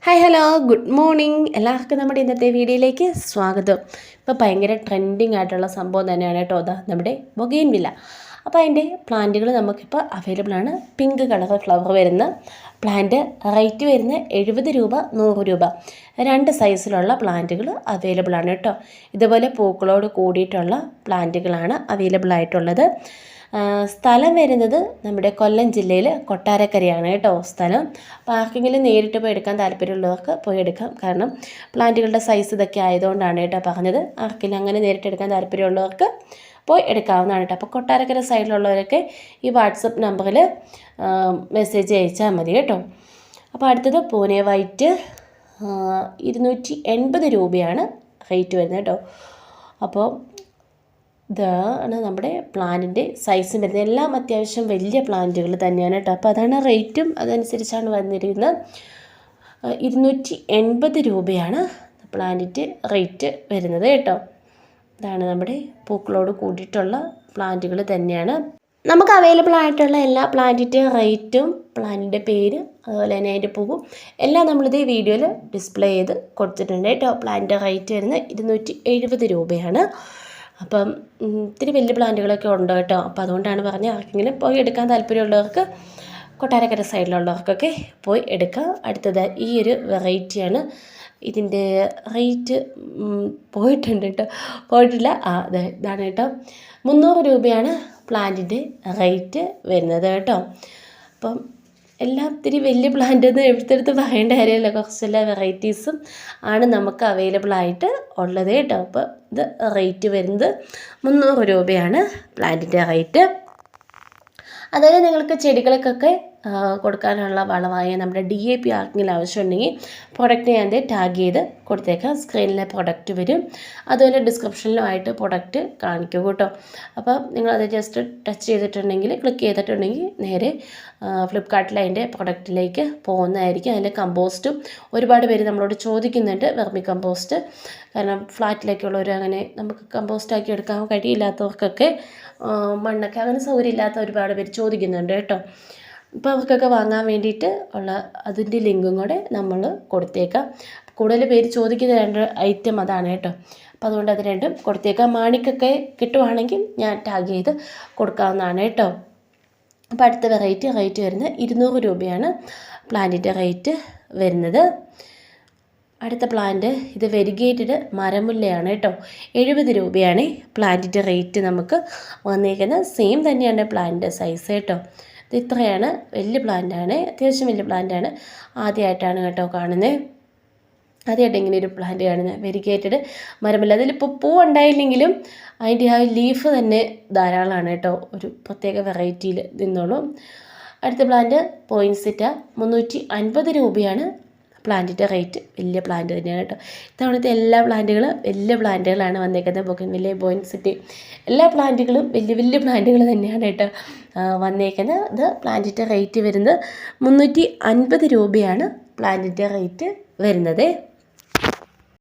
Hi hello good morning എല്ലാവർക്കും നമ്മുടെ ഇന്നത്തെ വീഡിയോയിലേക്ക് സ്വാഗതം. ഇപ്പോൾ ഭയങ്കര ട്രെൻഡിങ് ആയിട്ടുള്ള സംഭവം തന്നെയാണ് കേട്ടോ നമ്മുടെ ബൊഗെയിൻവില്ല. അപ്പോൾ അതിൻ്റെ പ്ലാന്റുകൾ നമുക്കിപ്പോൾ അവൈലബിൾ ആണ്. പിങ്ക് കളർ ഫ്ലവർ വരുന്ന പ്ലാന്റ്, റേറ്റ് വരുന്ന 70 രൂപ 100 രൂപ, 2 സൈസിലുള്ള പ്ലാന്റുകൾ അവൈലബിൾ ആണ് കേട്ടോ. ഇതുപോലെ പൂക്കളോട് കൂടിയിട്ടുള്ള പ്ലാന്റുകളാണ് അവൈലബിൾ ആയിട്ടുള്ളത്. സ്ഥലം വരുന്നത് നമ്മുടെ കൊല്ലം ജില്ലയിൽ കൊട്ടാരക്കരയാണ് കേട്ടോ സ്ഥലം. അപ്പോൾ ആർക്കെങ്കിലും നേരിട്ട് പോയി എടുക്കാൻ താല്പര്യമുള്ളവർക്ക് പോയി എടുക്കാം. കാരണം പ്ലാന്റുകളുടെ സൈസ് ഇതൊക്കെ ആയതുകൊണ്ടാണ് കേട്ടോ പറഞ്ഞത്. ആർക്കെങ്കിലും അങ്ങനെ നേരിട്ട് എടുക്കാൻ താല്പര്യമുള്ളവർക്ക് പോയി എടുക്കാവുന്നതാണ് കേട്ടോ. അപ്പോൾ കൊട്ടാരക്കര സൈഡിലുള്ളവരൊക്കെ ഈ വാട്സപ്പ് നമ്പറിൽ മെസ്സേജ് അയച്ചാൽ മതി കേട്ടോ. അപ്പോൾ അടുത്തത് പൂനെ വൈറ്റ് 280 രൂപയാണ് റേറ്റ് വരുന്നത് കേട്ടോ. അപ്പോൾ ഇതാണ് നമ്മുടെ പ്ലാന്റിൻ്റെ സൈസും വരുന്നത്. എല്ലാം അത്യാവശ്യം വലിയ പ്ലാന്റുകൾ തന്നെയാണ് കേട്ടോ. അപ്പോൾ അതാണ് റേറ്റും അതനുസരിച്ചാണ് വന്നിരിക്കുന്നത്. 280 രൂപയാണ് പ്ലാന്റിൻ്റെ റേറ്റ് വരുന്നത് കേട്ടോ. ഇതാണ് നമ്മുടെ പൂക്കളോട് കൂടിയിട്ടുള്ള പ്ലാന്റുകൾ തന്നെയാണ്. നമുക്ക് അവൈലബിൾ ആയിട്ടുള്ള എല്ലാ പ്ലാന്റിൻ്റെ റേറ്റും പ്ലാന്റിൻ്റെ പേര് അതുപോലെ തന്നെ അതിൻ്റെ പൂവും എല്ലാം നമ്മളിത് വീഡിയോയിൽ ഡിസ്പ്ലേ ചെയ്ത് കൊടുത്തിട്ടുണ്ട് കേട്ടോ. പ്ലാന്റിൻ്റെ റേറ്റ് വരുന്നത് 270 രൂപയാണ്. അപ്പം ഇത്തിരി വലിയ പ്ലാന്റുകളൊക്കെ ഉണ്ട് കേട്ടോ. അപ്പോൾ അതുകൊണ്ടാണ് പറഞ്ഞത് ആർക്കെങ്കിലും പോയി എടുക്കാൻ താല്പര്യമുള്ളവർക്ക് കൊട്ടാരക്കര സൈഡിലുള്ളവർക്കൊക്കെ പോയി എടുക്കാം. അടുത്തത് ഈ ഒരു വെറൈറ്റിയാണ്. ഇതിൻ്റെ റേറ്റ് പോയിട്ടുണ്ട് കേട്ടോ, പോയിട്ടില്ല. അതെ ഇതാണ് കേട്ടോ. 300 രൂപയാണ് പ്ലാന്റിൻ്റെ റേറ്റ് വരുന്നത് കേട്ടോ. അപ്പം എല്ലാം ഇത്തിരി വലിയ പ്ലാന്റ് ഒന്നും എടുത്തെടുത്ത് പറയേണ്ട കാര്യമല്ല. കുറച്ചെല്ലാം വെറൈറ്റീസും ആണ് നമുക്ക് അവൈലബിൾ ആയിട്ട് ഉള്ളത് കേട്ടോ. അപ്പോൾ ഇത് റേറ്റ് വരുന്നത് 300 രൂപയാണ് പ്ലാന്റിൻ്റെ റേറ്റ്. അതായത് നിങ്ങൾക്ക് ചെടികൾക്കൊക്കെ കൊടുക്കാനുള്ള വളമായ നമ്മുടെ DAP ആർക്കെങ്കിലും ആവശ്യമുണ്ടെങ്കിൽ പ്രൊഡക്റ്റ് ഞാൻ ടാഗ് ചെയ്ത് കൊടുത്തേക്കാം. സ്ക്രീനിലെ പ്രൊഡക്റ്റ് വരും, അതുപോലെ ഡിസ്ക്രിപ്ഷനിലുമായിട്ട് പ്രൊഡക്റ്റ് കാണിക്കും കേട്ടോ. അപ്പോൾ നിങ്ങളത് ജസ്റ്റ് ടച്ച് ചെയ്തിട്ടുണ്ടെങ്കിൽ, ക്ലിക്ക് ചെയ്തിട്ടുണ്ടെങ്കിൽ നേരെ ഫ്ലിപ്കാർട്ടിൽ അതിൻ്റെ പ്രൊഡക്റ്റിലേക്ക് പോകുന്നതായിരിക്കും. അതിൻ്റെ കമ്പോസ്റ്റും ഒരുപാട് പേര് നമ്മളോട് ചോദിക്കുന്നുണ്ട്, വെർമി കമ്പോസ്റ്റ്. കാരണം ഫ്ലാറ്റിലേക്കുള്ളവർ അങ്ങനെ നമുക്ക് കമ്പോസ്റ്റാക്കി എടുക്കാൻ കഴിയില്ലാത്തവർക്കൊക്കെ മണ്ണൊക്കെ അങ്ങനെ സൗകര്യമില്ലാത്ത ഒരുപാട് പേര് ചോദിക്കുന്നുണ്ട് കേട്ടോ. അപ്പോൾ അവർക്കൊക്കെ വാങ്ങാൻ വേണ്ടിയിട്ട് ഉള്ള അതിൻ്റെ ലിങ്കും കൂടെ നമ്മൾ കൊടുത്തേക്കാം. കൂടുതൽ പേര് ചോദിക്കുന്ന 2 ഐറ്റം അതാണ് കേട്ടോ. അപ്പോൾ അതുകൊണ്ട് അത് രണ്ടും കൊടുത്തേക്കാം. മാണിക്കൊക്കെ കിട്ടുവാണെങ്കിൽ ഞാൻ ടാഗ് ചെയ്ത് കൊടുക്കാവുന്നതാണ് കേട്ടോ. അപ്പോൾ അടുത്ത റേറ്റ് വരുന്നത് 200 രൂപയാണ് പ്ലാന്റിൻ്റെ റേറ്റ് വരുന്നത്. അടുത്ത പ്ലാന്റ് ഇത് വെരിഗേറ്റഡ് മരമുല്ലയാണ് കേട്ടോ. 70 രൂപയാണ് പ്ലാന്റിൻ്റെ റേറ്റ് നമുക്ക് വന്നേക്കുന്നത്. സെയിം തന്നെയാണ് പ്ലാന്റിൻ്റെ സൈസ് കേട്ടോ. ഇത് ഇത്രയാണ്, വലിയ പ്ലാന്റാണ്, അത്യാവശ്യം വലിയ പ്ലാന്റാണ്. ആദ്യമായിട്ടാണ് കേട്ടോ കാണുന്നത്, ആദ്യമായിട്ട് ഇങ്ങനെ ഒരു പ്ലാന്റ് കാണുന്നത്. വെരിഗേറ്റഡ് മരമുല്ല. അതിലിപ്പോൾ പൂ ഉണ്ടായില്ലെങ്കിലും അതിൻ്റെ ആ ലീഫ് തന്നെ ധാരാളമാണ് കേട്ടോ. ഒരു പ്രത്യേക വെറൈറ്റിയിൽ നിന്നോളൂ. അടുത്ത പ്ലാന്റ് പോയിൻസെറ്റ 350 രൂപയാണ് പ്ലാന്റിൻ്റെ റേറ്റ്. വലിയ പ്ലാന്റ് തന്നെയാണ് കേട്ടോ. ഇത്തവണത്തെ എല്ലാ പ്ലാന്റുകളും വലിയ പ്ലാന്റുകളാണ് വന്നേക്കുന്നത്. ബൊഗെയിൻവില്ല, പോയിൻസെറ്റ് എല്ലാ പ്ലാന്റുകളും വലിയ പ്ലാന്റുകൾ തന്നെയാണ് കേട്ടോ വന്നേക്കുന്നത്. ഇത് പ്ലാന്റിൻ്റെ റേറ്റ് വരുന്നത് 350 രൂപയാണ് പ്ലാന്റിൻ്റെ റേറ്റ് വരുന്നത്.